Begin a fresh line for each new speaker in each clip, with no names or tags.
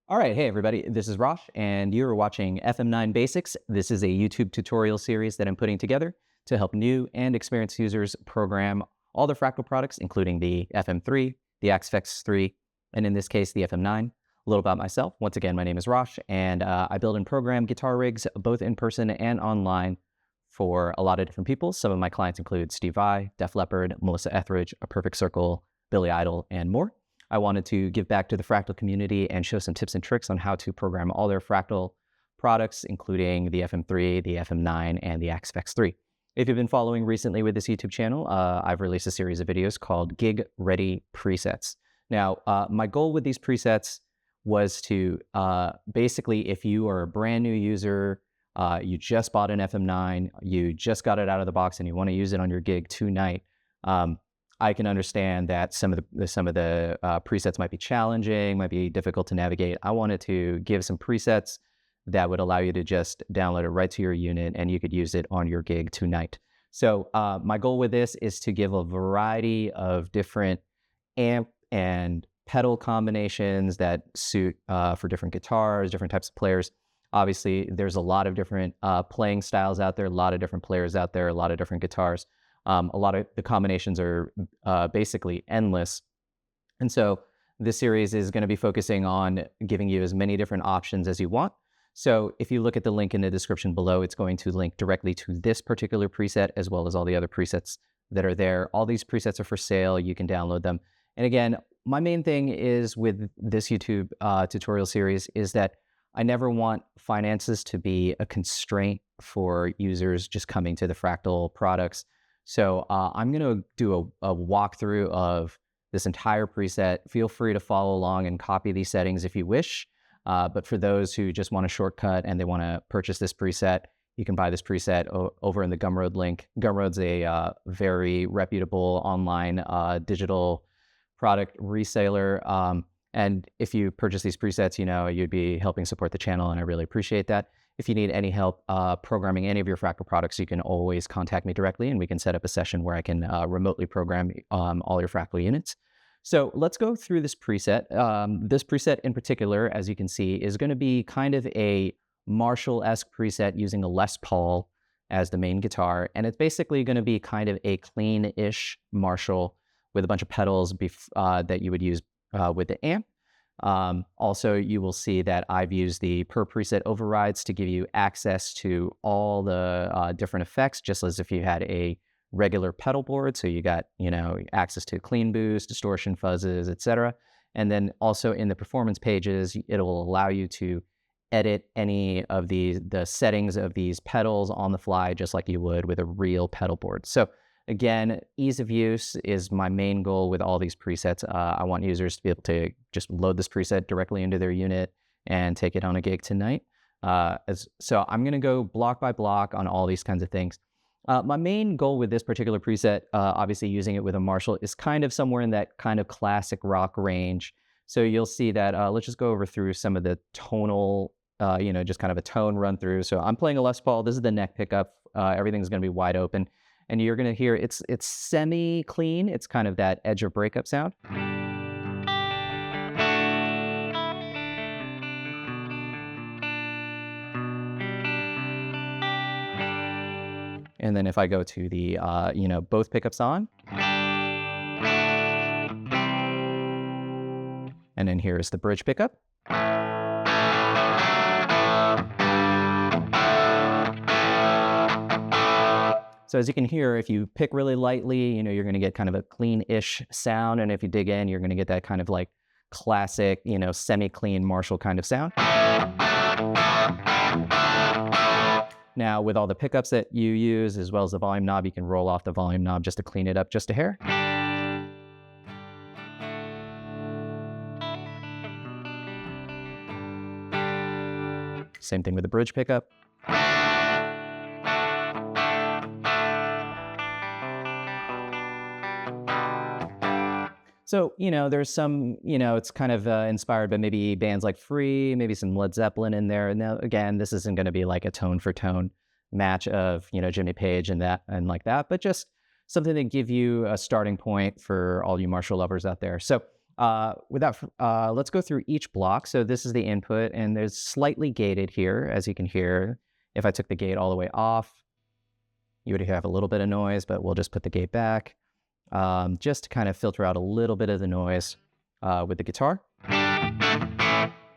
All right, hey everybody, this is Rosh, and you're watching FM9 Basics. This is a YouTube tutorial series that I'm putting together to help new and experienced users program all their Fractal products, including the FM3, the XFX3, and in this case, the FM9. A little about myself. Once again, my name is Rosh, and I build and program guitar rigs, both in person and online, for a lot of different people. Some of my clients include Steve Vai, Leppard, Melissa Etheridge, A Perfect Circle, Billy Idol, and more. I wanted to give back to the Fractal community and show some tips and tricks on how to program all their Fractal products, including the FM3, the FM9, and the XFX3. If you've been following recently with this YouTube channel, I've released a series of videos called Gig Ready Presets. Now, my goal with these presets was to basically, if you are a brand new user, you just bought an FM9, you just got it out of the box and you want to use it on your gig tonight, I can understand that some of the presets might be challenging, might be difficult to navigate. I wanted to give some presets that would allow you to just download it right to your unit and you could use it on your gig tonight. So my goal with this is to give a variety of different amp and pedal combinations that suit for different guitars, different types of players. Obviously, there's a lot of different playing styles out there, a lot of different players out there, a lot of different guitars. A lot of the combinations are basically endless. And so this series is going to be focusing on giving you as many different options as you want. So if you look at the link in the description below, it's going to link directly to this particular preset as well as all the other presets that are there. All these presets are for sale. You can download them. And again, my main thing is with this YouTube tutorial series is that I never want finances to be a constraint for users just coming to the Fractal products. So I'm going to do a walkthrough of this entire preset. Feel free to follow along and copy these settings if you wish. But for those who just want a shortcut and they want to purchase this preset, you can buy this preset over in the Gumroad link. Gumroad's a very reputable online digital product reseller. And if you purchase these presets, you know, you'd be helping support the channel, and I really appreciate that. If you need any help programming any of your Fractal products, you can always contact me directly and we can set up a session where I can remotely program all your Fractal units. So let's go through this preset. This preset in particular, as you can see, is going to be kind of a Marshall-esque preset using a Les Paul as the main guitar. And it's basically going to be kind of a clean-ish Marshall with a bunch of pedals that you would use with the amp. Also, you will see that I've used the per preset overrides to give you access to all the different effects, just as if you had a regular pedal board. So you got, you know, access to clean boost, distortion, fuzzes, etc. And then also in the performance pages, it'll allow you to edit any of the settings of these pedals on the fly, just like you would with a real pedal board. So again, ease of use is my main goal with all these presets. I want users to be able to just load this preset directly into their unit and take it on a gig tonight. So I'm going to go block by block on all these kinds of things. My main goal with this particular preset, obviously using it with a Marshall, is kind of somewhere in that kind of classic rock range. So you'll see that, let's just go over through some of the tonal, just kind of a tone run through. So I'm playing a Les Paul. This is the neck pickup. Everything's going to be wide open. And you're going to hear it's semi-clean. It's kind of that edge of breakup sound. And then if I go to the, both pickups on. And then here's the bridge pickup. So as you can hear, if you pick really lightly, you're going to get kind of a clean-ish sound. And if you dig in, you're going to get that kind of like classic, semi-clean Marshall kind of sound. Now, with all the pickups that you use, as well as the volume knob, you can roll off the volume knob just to clean it up just a hair. Same thing with the bridge pickup. So, there's some, it's kind of inspired by maybe bands like Free, maybe some Led Zeppelin in there. Now, again, this isn't going to be like a tone for tone match of, Jimmy Page and like that, but just something to give you a starting point for all you Marshall lovers out there. So Let's go through each block. So this is the input, and there's slightly gated here, as you can hear. If I took the gate all the way off, you would have a little bit of noise, but we'll just put the gate back, just to kind of filter out a little bit of the noise with the guitar.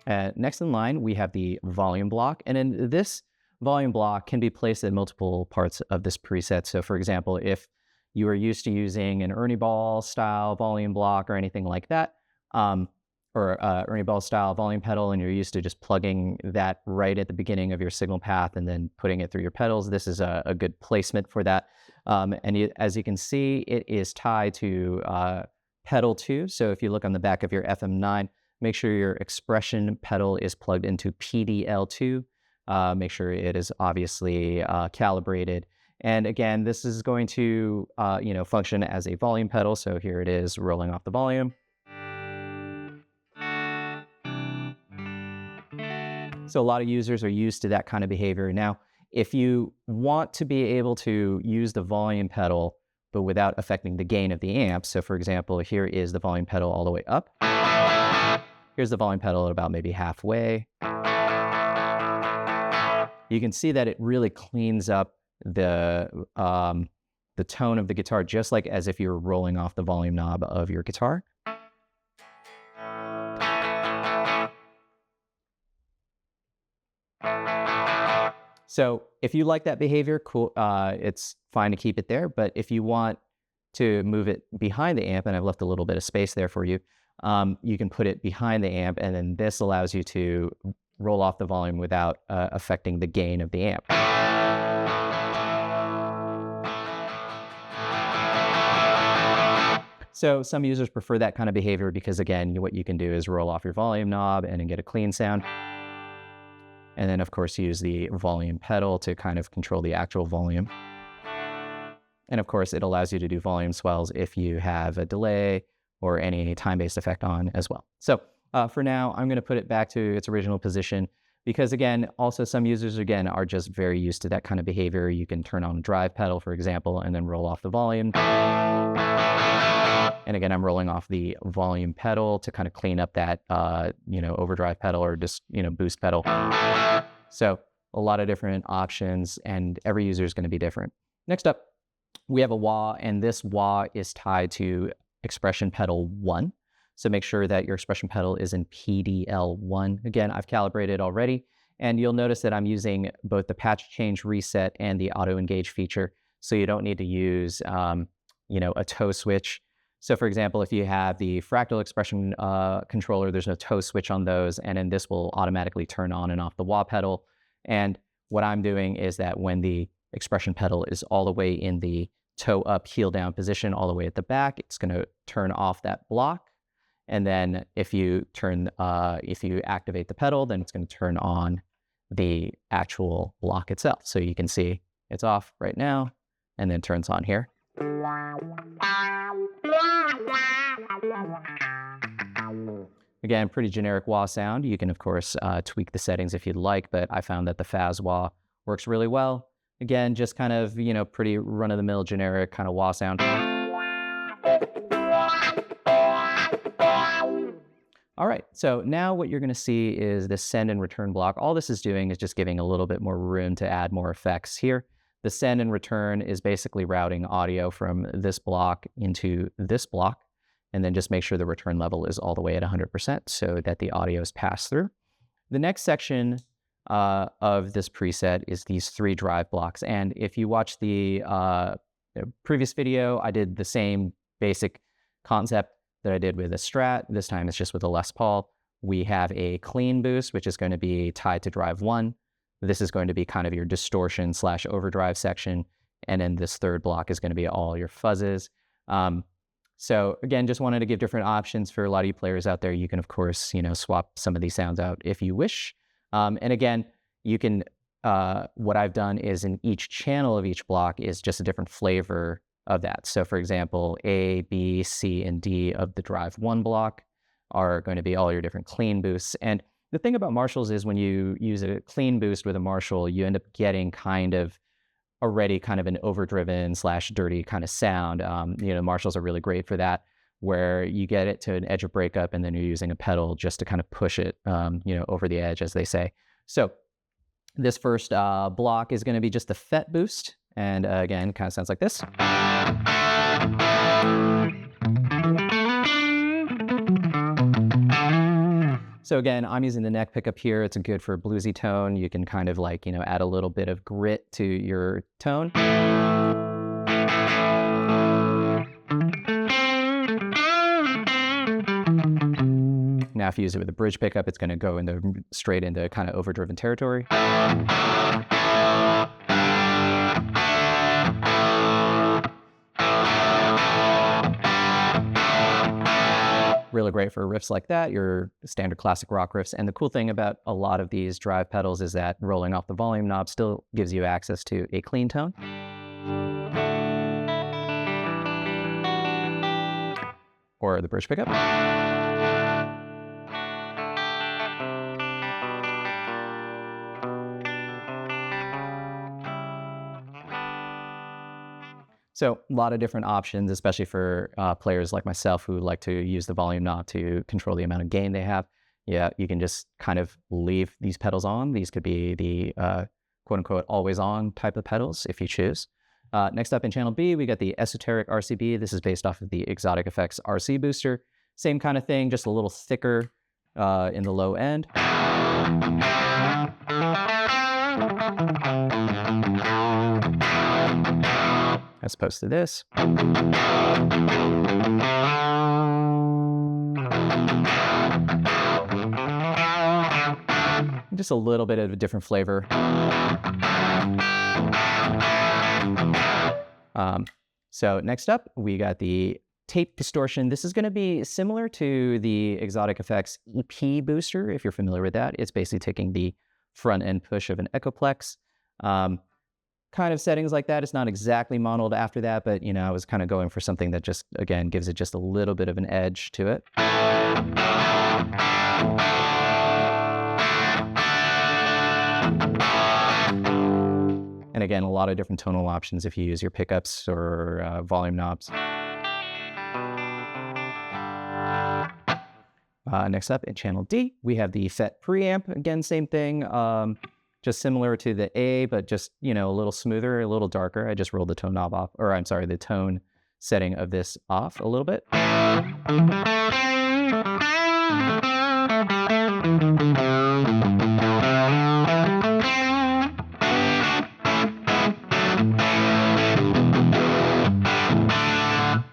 Next in line, we have the volume block, and then this volume block can be placed in multiple parts of this preset. So for example, if you are used to using an Ernie Ball style volume block or anything like that, or Ernie Ball style volume pedal, and you're used to just plugging that right at the beginning of your signal path and then putting it through your pedals, this is a good placement for that. As you can see, it is tied to pedal 2. So if you look on the back of your FM9, make sure your expression pedal is plugged into PDL2. Make sure it is obviously calibrated. And again, this is going to function as a volume pedal. So here it is rolling off the volume. So a lot of users are used to that kind of behavior. Now, if you want to be able to use the volume pedal, but without affecting the gain of the amp, so for example, here is the volume pedal all the way up. Here's the volume pedal at about maybe halfway. You can see that it really cleans up the tone of the guitar, just like as if you were rolling off the volume knob of your guitar. So if you like that behavior, cool, it's fine to keep it there. But if you want to move it behind the amp, and I've left a little bit of space there for you, you can put it behind the amp, and then this allows you to roll off the volume without affecting the gain of the amp. So some users prefer that kind of behavior because, again, what you can do is roll off your volume knob and then get a clean sound. And then, of course, use the volume pedal to kind of control the actual volume. And of course, it allows you to do volume swells if you have a delay or any time-based effect on as well. So for now, I'm going to put it back to its original position because, again, also some users, again, are just very used to that kind of behavior. You can turn on a drive pedal, for example, and then roll off the volume. And again, I'm rolling off the volume pedal to kind of clean up that, overdrive pedal or just, boost pedal. So a lot of different options, and every user is going to be different. Next up, we have a wah, and this wah is tied to expression pedal 1. So make sure that your expression pedal is in PDL1. Again, I've calibrated already, and you'll notice that I'm using both the patch change reset and the auto engage feature. So you don't need to use, a toe switch. So for example, if you have the Fractal expression controller, there's no toe switch on those, and then this will automatically turn on and off the wah pedal. And what I'm doing is that when the expression pedal is all the way in the toe up, heel down position, all the way at the back, it's going to turn off that block. And then if you activate the pedal, then it's going to turn on the actual block itself. So you can see it's off right now, and then turns on here. Again, pretty generic wah sound. You can, of course, tweak the settings if you'd like, but I found that the Fuzz wah works really well. Again, just kind of, pretty run-of-the-mill generic kind of wah sound. All right, so now what you're going to see is the send and return block. All this is doing is just giving a little bit more room to add more effects here. The send and return is basically routing audio from this block into this block, and then just make sure the return level is all the way at 100% so that the audio is passed through. The next section of this preset is these 3 drive blocks. And if you watch the previous video, I did the same basic concept that I did with a Strat. This time it's just with a Les Paul. We have a clean boost, which is going to be tied to drive 1. This is going to be kind of your distortion / overdrive section. And then this third block is going to be all your fuzzes. So again, just wanted to give different options for a lot of you players out there. You can, of course, swap some of these sounds out if you wish. And again, you can, what I've done is in each channel of each block is just a different flavor of that. So for example, A, B, C, and D of the drive 1 block are going to be all your different clean boosts. And the thing about Marshalls is when you use a clean boost with a Marshall, you end up getting already kind of an overdriven / dirty kind of sound. Marshalls are really great for that. where you get it to an edge of breakup and then you're using a pedal just to kind of push it, over the edge, as they say. So this first block is going to be just the FET boost. And again, kind of sounds like this. So again, I'm using the neck pickup here. It's good for a bluesy tone. You can kind of like, add a little bit of grit to your tone. Now, if you use it with a bridge pickup, it's going to go straight into kind of overdriven territory. Really great for riffs like that, your standard classic rock riffs. And the cool thing about a lot of these drive pedals is that rolling off the volume knob still gives you access to a clean tone. Or the bridge pickup. So a lot of different options, especially for players like myself who like to use the volume knob to control the amount of gain they have. Yeah, you can just kind of leave these pedals on. These could be the quote-unquote always-on type of pedals if you choose. Next up in channel B, we got the Esoteric RCB. This is based off of the Exotic Effects RC booster. Same kind of thing, just a little thicker in the low end. As opposed to this. Just a little bit of a different flavor. So next up, we got the tape distortion. This is going to be similar to the Exotic Effects EP booster, if you're familiar with that. It's basically taking the front end push of an Echoplex. Kind of settings like that. It's not exactly modeled after that, but I was kind of going for something that just, again, gives it just a little bit of an edge to it. And again, a lot of different tonal options if you use your pickups or volume knobs. Next up in channel D, we have the FET preamp. Again, same thing. Just similar to the A, but just, a little smoother, a little darker. I just rolled the tone knob off, or I'm sorry, the tone setting of this off a little bit.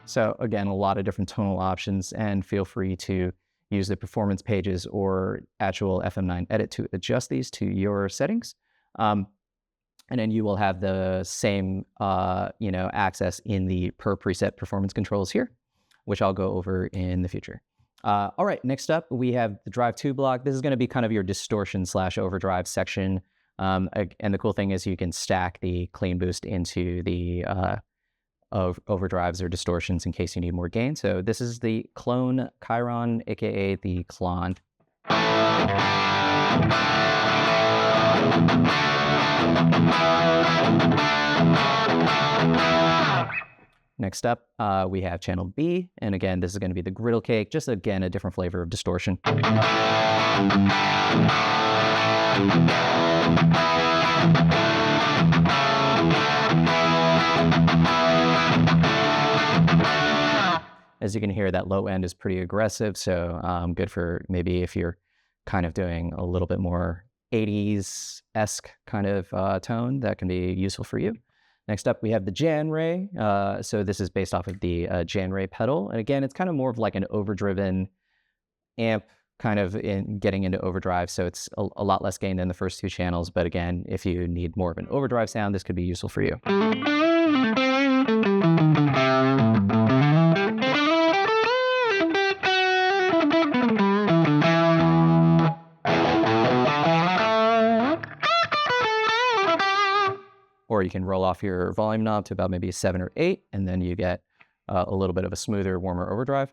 So again, a lot of different tonal options, and feel free to use the performance pages or actual FM9 edit to adjust these to your settings. And then you will have the same, access in the per preset performance controls here, which I'll go over in the future. All right, next up, we have the Drive 2 block. This is going to be kind of your distortion / overdrive section. And the cool thing is you can stack the clean boost into the overdrives or distortions in case you need more gain. So this is the Clone Chiron, aka the Klon. Next up, we have channel B, and again, this is going to be the Griddle Cake, just again a different flavor of distortion. As you can hear, that low end is pretty aggressive, so good for maybe if you're kind of doing a little bit more 80s-esque kind of tone, that can be useful for you. Next up, we have the Jan Ray. So this is based off of the Jan Ray pedal. And again, it's kind of more of like an overdriven amp kind of getting into overdrive. So it's a lot less gain than the first two channels. But again, if you need more of an overdrive sound, this could be useful for you. Or you can roll off your volume knob to about maybe 7 or 8, and then you get a little bit of a smoother, warmer overdrive.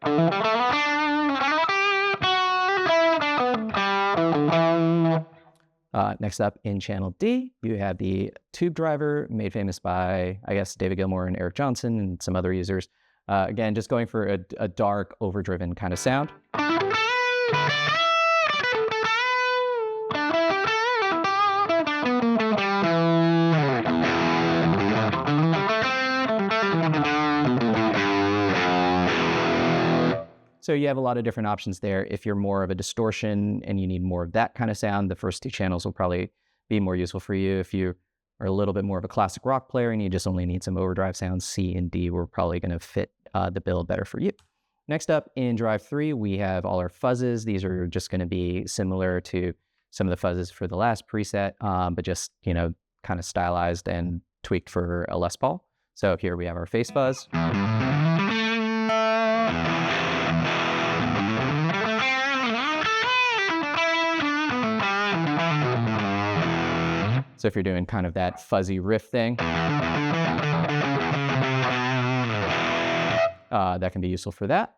Next up in channel D, you have the tube driver, made famous by, I guess, David Gilmour and Eric Johnson and some other users. Again, just going for a dark, overdriven kind of sound. So you have a lot of different options there. If you're more of a distortion and you need more of that kind of sound, the first 2 channels will probably be more useful for you. If you are a little bit more of a classic rock player and you just only need some overdrive sounds, C and D were probably going to fit the bill better for you. Next up in Drive 3, we have all our fuzzes. These are just going to be similar to some of the fuzzes for the last preset, but just, kind of stylized and tweaked for a Les Paul. So here we have our face fuzz. So if you're doing kind of that fuzzy riff thing, that can be useful for that.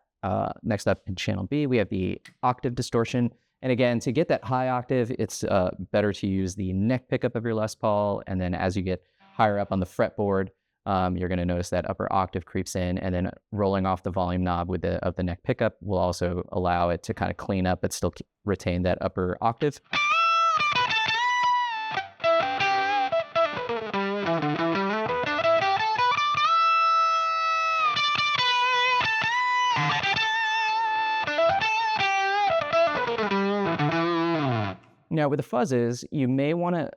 Next up in channel B, we have the octave distortion. And again, to get that high octave, it's better to use the neck pickup of your Les Paul. And then as you get higher up on the fretboard, you're going to notice that upper octave creeps in, and then rolling off the volume knob with the neck pickup will also allow it to kind of clean up but still retain that upper octave. Now with the fuzzes, you may want to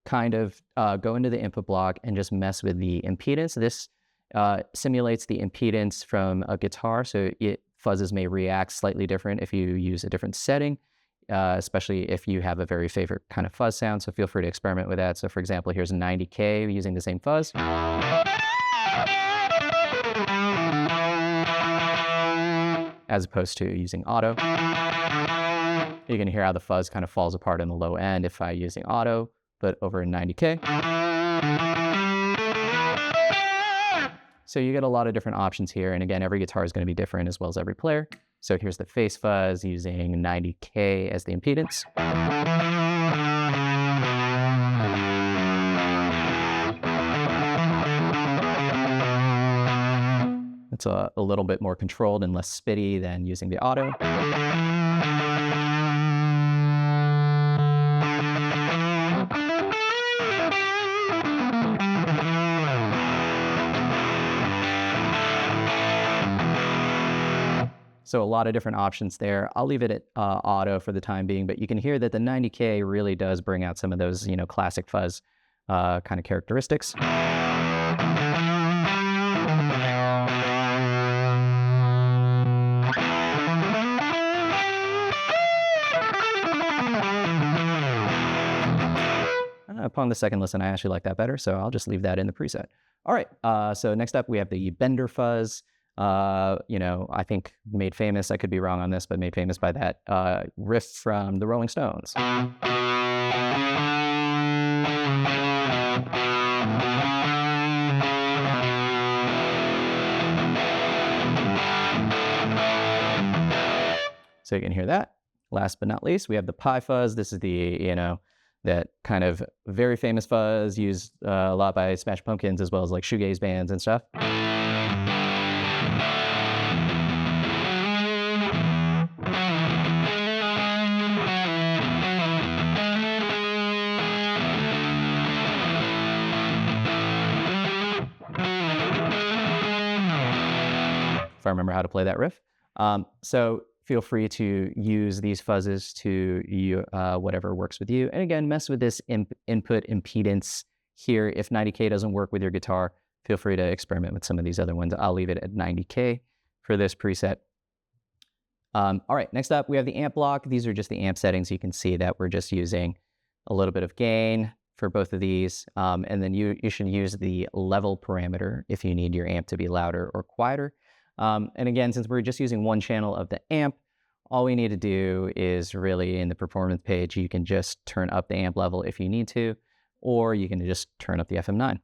kind of go into the input block and just mess with the impedance. This simulates the impedance from a guitar, so fuzzes may react slightly different if you use a different setting, especially if you have a very favorite kind of fuzz sound, so feel free to experiment with that. So for example, here's a 90K using the same fuzz. As opposed to using auto. You can hear how the fuzz kind of falls apart in the low end if I'm using auto, but over in 90K. So you get a lot of different options here. And again, every guitar is going to be different as well as every player. So here's the face fuzz using 90K as the impedance. It's a little bit more controlled and less spitty than using the auto. So a lot of different options there. I'll leave it at auto for the time being, but you can hear that the 90K really does bring out some of those, classic fuzz kind of characteristics. Upon the second listen, I actually like that better, so I'll just leave that in the preset. All right, so next up we have the Bender fuzz. I think made famous, I could be wrong on this, but made famous by that riff from the Rolling Stones. So you can hear that. Last but not least, we have the Pi fuzz. This is the, that kind of very famous fuzz used a lot by Smash Pumpkins as well as like shoegaze bands and stuff. If I remember how to play that riff. So feel free to use these fuzzes to whatever works with you. And again, mess with this input impedance here. If 90K doesn't work with your guitar, feel free to experiment with some of these other ones. I'll leave it at 90K for this preset. All right, next up, we have the amp block. These are just the amp settings. You can see that we're just using a little bit of gain for both of these. And then you should use the level parameter if you need your amp to be louder or quieter. And again, since we're just using one channel of the amp, all we need to do is really in the performance page, you can just turn up the amp level if you need to, or you can just turn up the FM9.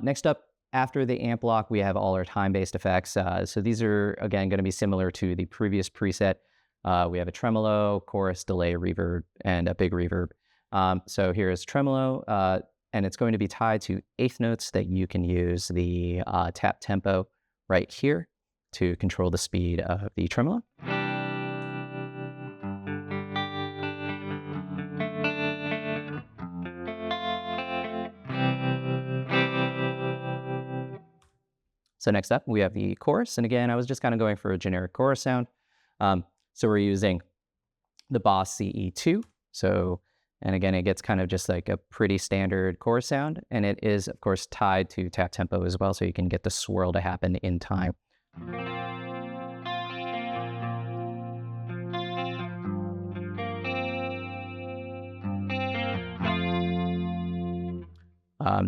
Next up, after the amp block, we have all our time-based effects. So these are, again, going to be similar to the previous preset. We have a tremolo, chorus, delay, reverb, and a big reverb. So here is tremolo, and it's going to be tied to eighth notes that you can use the tap tempo right here. to control the speed of the tremolo. So next up, we have the chorus. And again, I was just kind of going for a generic chorus sound. So we're using the Boss CE2. So, and again, it gets kind of just like a pretty standard chorus sound. And it is, of course, tied to tap tempo as well. So you can get the swirl to happen in time.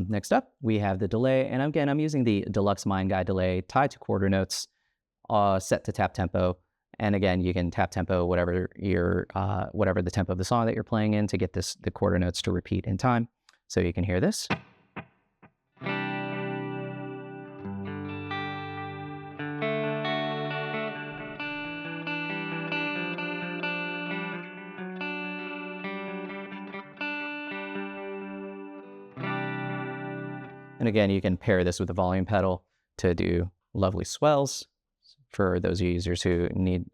Next up, we have the delay. And again, I'm using the Deluxe Mind Guide delay tied to quarter notes, set to tap tempo. And again, you can tap tempo whatever the tempo of the song that you're playing in to get the quarter notes to repeat in time. So you can hear this. And again, you can pair this with the volume pedal to do lovely swells. For those users who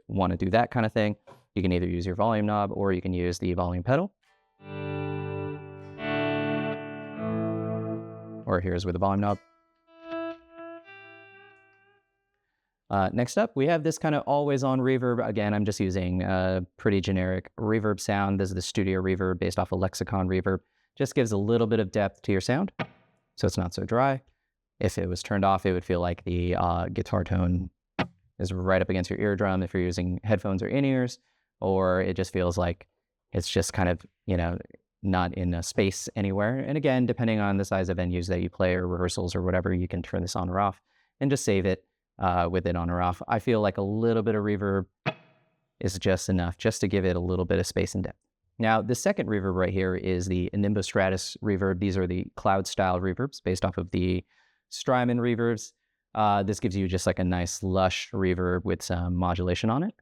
want to do that kind of thing, you can either use your volume knob or you can use the volume pedal. Or here's with the volume knob. Next up, we have this kind of always-on reverb. Again, I'm just using a pretty generic reverb sound. This is the studio reverb based off of Lexicon reverb. Just gives a little bit of depth to your sound, so it's not so dry. If it was turned off, it would feel like the guitar tone is right up against your eardrum if you're using headphones or in-ears, or it just feels like it's just kind of, not in a space anywhere. And again, depending on the size of venues that you play or rehearsals or whatever, you can turn this on or off and just save it with it on or off. I feel like a little bit of reverb is just enough just to give it a little bit of space and depth. Now, the second reverb right here is the Nimbus Stratus reverb. These are the cloud style reverbs based off of the Strymon reverbs. This gives you just like a nice lush reverb with some modulation on it.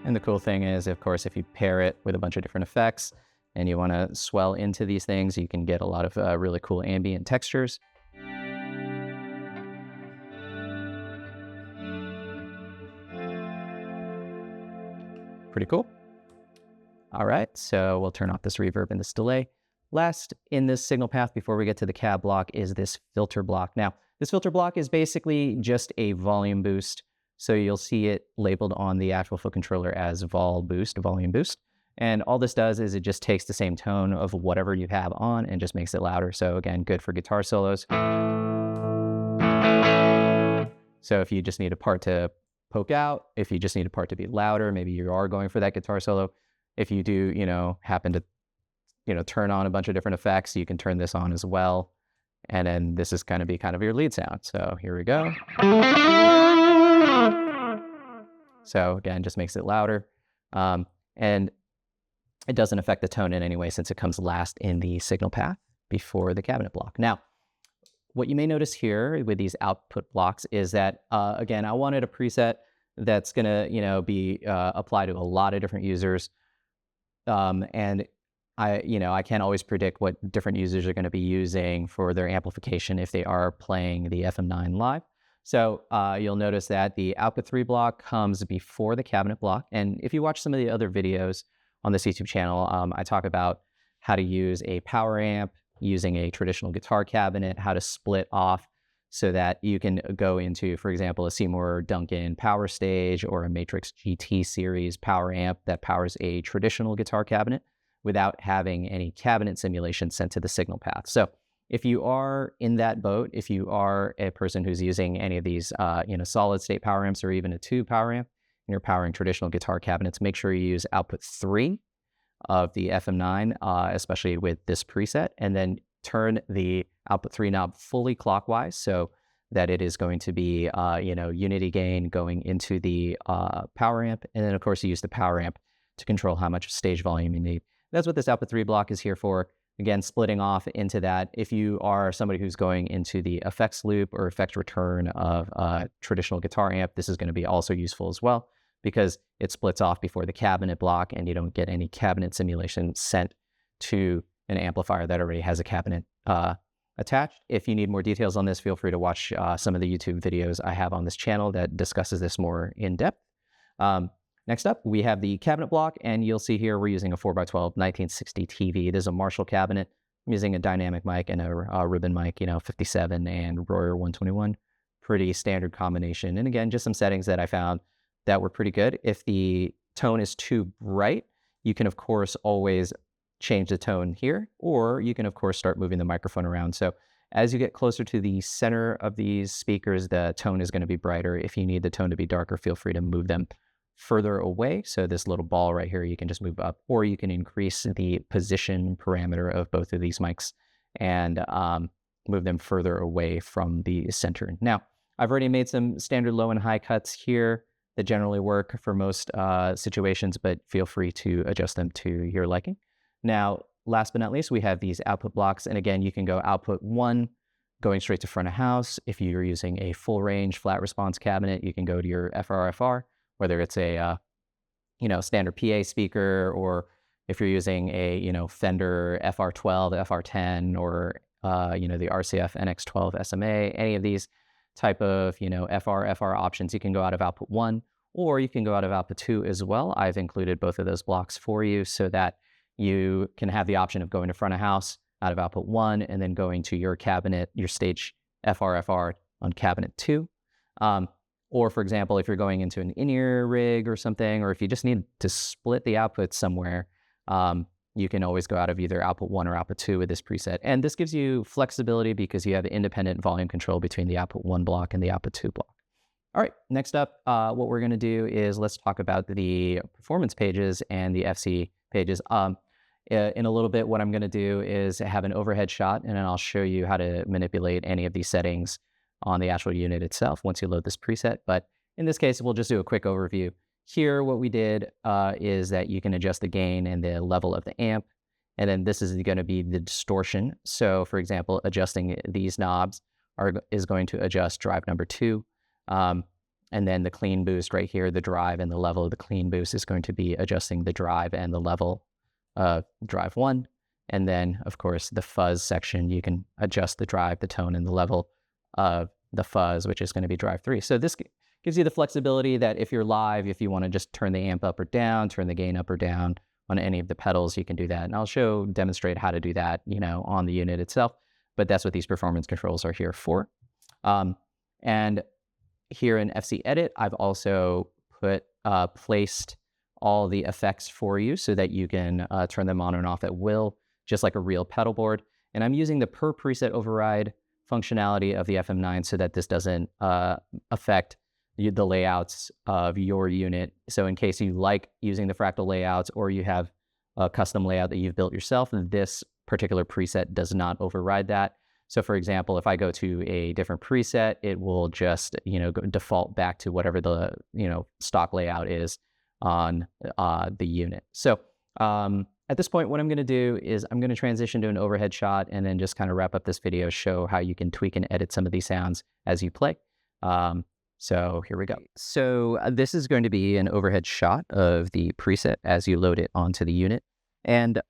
And the cool thing is, of course, if you pair it with a bunch of different effects and you want to swell into these things, you can get a lot of really cool ambient textures. Pretty cool. All right, so we'll turn off this reverb and this delay. Last in this signal path before we get to the cab block is this filter block. Now, this filter block is basically just a volume boost. So you'll see it labeled on the actual foot controller as volume boost. And all this does is it just takes the same tone of whatever you have on and just makes it louder. So again, good for guitar solos. So if you just need a part to poke out, if you just need a part to be louder, maybe you are going for that guitar solo. If you do, happen to, turn on a bunch of different effects, you can turn this on as well. And then this is going to be kind of your lead sound. So here we go. So again, just makes it louder. And it doesn't affect the tone in any way since it comes last in the signal path before the cabinet block. Now, what you may notice here with these output blocks is that, again, I wanted a preset that's going to, be applied to a lot of different users. And I can't always predict what different users are going to be using for their amplification if they are playing the FM9 live. So you'll notice that the output 3 block comes before the cabinet block. And if you watch some of the other videos on this YouTube channel, I talk about how to use a power amp using a traditional guitar cabinet, how to split off so that you can go into, for example, a Seymour Duncan Power Stage or a Matrix GT series power amp that powers a traditional guitar cabinet without having any cabinet simulation sent to the signal path. So if you are in that boat, if you are a person who's using any of these, solid state power amps or even a tube power amp, and you're powering traditional guitar cabinets, make sure you use output 3 of the FM9, especially with this preset, and then turn the output 3 knob fully clockwise so that it is going to be, unity gain going into the power amp. And then, of course, you use the power amp to control how much stage volume you need. That's what this output 3 block is here for. Again, splitting off into that. If you are somebody who's going into the effects loop or effects return of a traditional guitar amp, this is going to be also useful as well. because it splits off before the cabinet block and you don't get any cabinet simulation sent to an amplifier that already has a cabinet attached. If you need more details on this, feel free to watch some of the YouTube videos I have on this channel that discusses this more in depth. Next up, we have the cabinet block, and you'll see here we're using a 4x12 1960 TV. This is a Marshall cabinet. I'm using a dynamic mic and a ribbon mic, 57 and Royer 121. Pretty standard combination. And again, just some settings that I found that were pretty good. If the tone is too bright, you can, of course, always change the tone here, or you can, of course, start moving the microphone around. So as you get closer to the center of these speakers, the tone is going to be brighter. If you need the tone to be darker, feel free to move them further away. So this little ball right here, you can just move up, or you can increase the position parameter of both of these mics and move them further away from the center. Now, I've already made some standard low and high cuts here that generally work for most situations, but feel free to adjust them to your liking. Now, last but not least, we have these output blocks. And again, you can go output 1, going straight to front of house. If you're using a full range flat response cabinet, you can go to your FR, whether it's a standard PA speaker, or if you're using a Fender FR12, FR10, or the RCF NX12 SMA, any of these type of FR options, you can go out of output 1, or you can go out of output 2 as well. I've included both of those blocks for you so that you can have the option of going to front of house out of output 1 and then going to your cabinet, your stage FR on cabinet 2. Or for example, if you're going into an in-ear rig or something, or if you just need to split the outputs somewhere, you can always go out of either output 1 or output 2 with this preset. And this gives you flexibility because you have independent volume control between the output 1 block and the output 2 block. All right, next up, what we're going to do is let's talk about the performance pages and the FC pages. In a little bit, what I'm going to do is have an overhead shot, and then I'll show you how to manipulate any of these settings on the actual unit itself once you load this preset. But in this case, we'll just do a quick overview. Here, what we did is that you can adjust the gain and the level of the amp, and then this is going to be the distortion. So for example, adjusting these knobs is going to adjust drive number 2. And then the clean boost right here, the drive and the level of the clean boost is going to be adjusting the drive and the level of drive 1. And then, of course, the fuzz section, you can adjust the drive, the tone, and the level of the fuzz, which is going to be drive 3. So this gives you the flexibility that if you're live, if you want to just turn the amp up or down, turn the gain up or down on any of the pedals, you can do that. And I'll demonstrate how to do that, on the unit itself. But that's what these performance controls are here for. And here in FC Edit, I've also placed all the effects for you so that you can turn them on and off at will, just like a real pedal board. And I'm using the per preset override functionality of the FM9 so that this doesn't affect the layouts of your unit. So in case you like using the Fractal layouts, or you have a custom layout that you've built yourself, this particular preset does not override that. So for example, if I go to a different preset, it will just default back to whatever the stock layout is on the unit. So at this point, what I'm going to do is I'm going to transition to an overhead shot and then just kind of wrap up this video, show how you can tweak and edit some of these sounds as you play. So here we go. So this is going to be an overhead shot of the preset as you load it onto the unit. And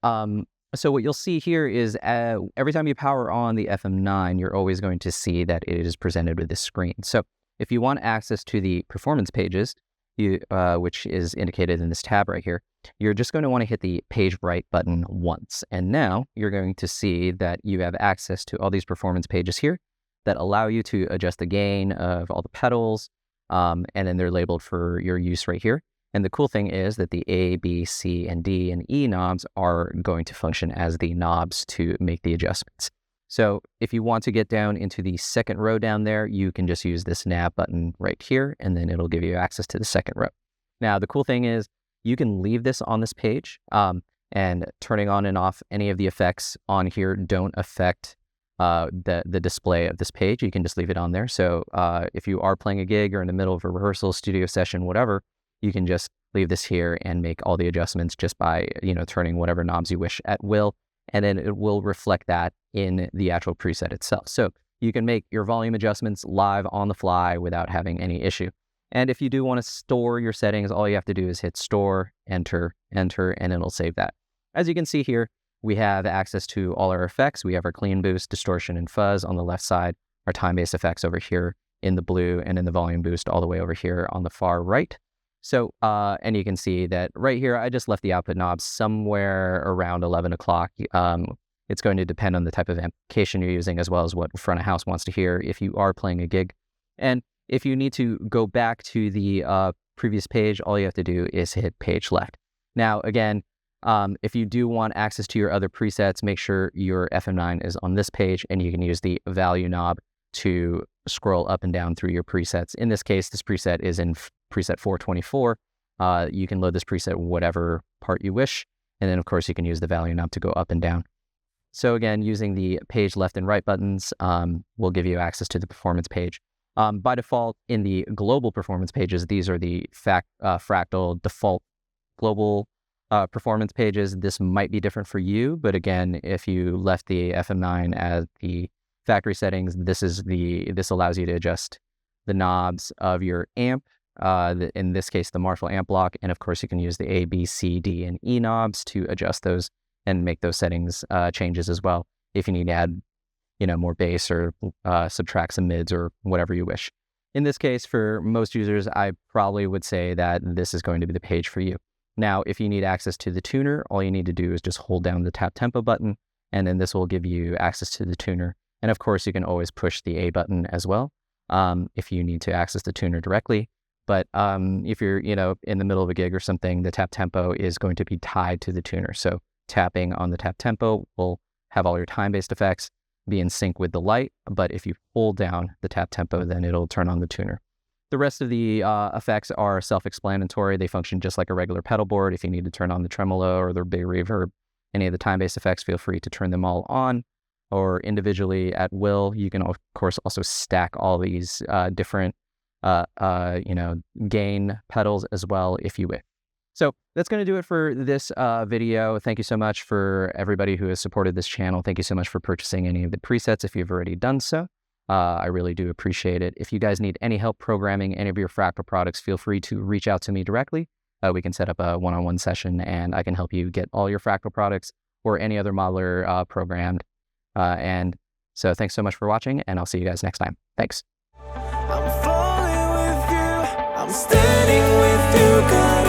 so what you'll see here is every time you power on the FM9, you're always going to see that it is presented with this screen. So if you want access to the performance pages, which is indicated in this tab right here, you're just going to want to hit the page right button once. And now you're going to see that you have access to all these performance pages here that allow you to adjust the gain of all the pedals, and then they're labeled for your use right here. And the cool thing is that the A, B, C, and D, and E knobs are going to function as the knobs to make the adjustments. So if you want to get down into the second row down there, you can just use this nav button right here, and then it'll give you access to the second row. Now, the cool thing is you can leave this on this page, and turning on and off any of the effects on here don't affect the display of this page. You can just leave it on there. So if you are playing a gig or in the middle of a rehearsal, studio session, whatever, you can just leave this here and make all the adjustments just by, turning whatever knobs you wish at will. And then it will reflect that in the actual preset itself. So you can make your volume adjustments live on the fly without having any issue. And if you do want to store your settings, all you have to do is hit store, enter, enter, and it'll save that. As you can see here, we have access to all our effects. We have our clean boost, distortion, and fuzz on the left side, our time-based effects over here in the blue, and then the volume boost all the way over here on the far right. So, and you can see that right here, I just left the output knob somewhere around 11 o'clock. It's going to depend on the type of amplification you're using, as well as what front of house wants to hear if you are playing a gig. And if you need to go back to the previous page, all you have to do is hit page left. Now, again, if you do want access to your other presets, make sure your FM9 is on this page, and you can use the value knob to scroll up and down through your presets. In this case, this preset is in preset 424. You can load this preset whatever part you wish, and then of course you can use the value knob to go up and down. So again, using the page left and right buttons will give you access to the performance page. By default, in the global performance pages, these are the Fractal default global performance pages. This might be different for you, but again, if you left the FM9 as the factory settings, this allows you to adjust the knobs of your amp, in this case, the Marshall amp block, and of course you can use the A, B, C, D, and E knobs to adjust those and make those settings changes as well if you need to add more bass or subtract some mids or whatever you wish. In this case, for most users, I probably would say that this is going to be the page for you. Now, if you need access to the tuner, all you need to do is just hold down the tap tempo button, and then this will give you access to the tuner. And of course, you can always push the A button as well if you need to access the tuner directly. But if you're in the middle of a gig or something, the tap tempo is going to be tied to the tuner. So tapping on the tap tempo will have all your time-based effects be in sync with the light, but if you hold down the tap tempo, then it'll turn on the tuner. The rest of the effects are self-explanatory. They function just like a regular pedal board. If you need to turn on the tremolo or the big reverb, any of the time-based effects, feel free to turn them all on, or individually at will. You can, of course, also stack all these different gain pedals as well if you wish. So that's going to do it for this video. Thank you so much for everybody who has supported this channel. Thank you so much for purchasing any of the presets if you've already done so. I really do appreciate it. If you guys need any help programming any of your Fractal products, feel free to reach out to me directly. We can set up a one-on-one session, and I can help you get all your Fractal products or any other modeler programmed. And so thanks so much for watching, and I'll see you guys next time. Thanks.
I'm falling with you. I'm standing with you.